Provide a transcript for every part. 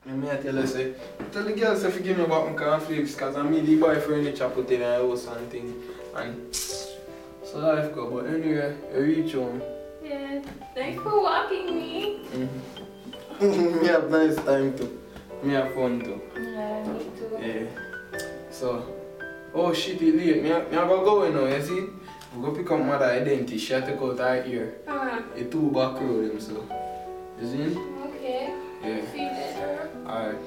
And me I tell her say, tell the girls if you give me back my cornflakes because I mean the boy furniture put in the house and thing. And so life go. But anyway, you reach home. Yeah, thanks for walking me. Me have nice time too. Me have fun too. Yeah, me too. Yeah. So, oh shit, it late. Me I go now, you see? We go pick up mother identity. She had to go out her ear. A 2 back road him, so. You see? Okay. Yeah. Feel better. Alright.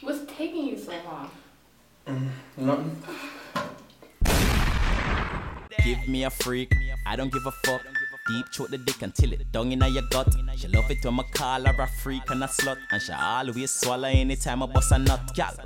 What's taking you so long? Nothing. Give me a freak, I don't give a fuck. Deep throat the dick until it down in your gut. She love it when I call her a freak and a slut, and she always swallow anytime I bust a nut. Girl,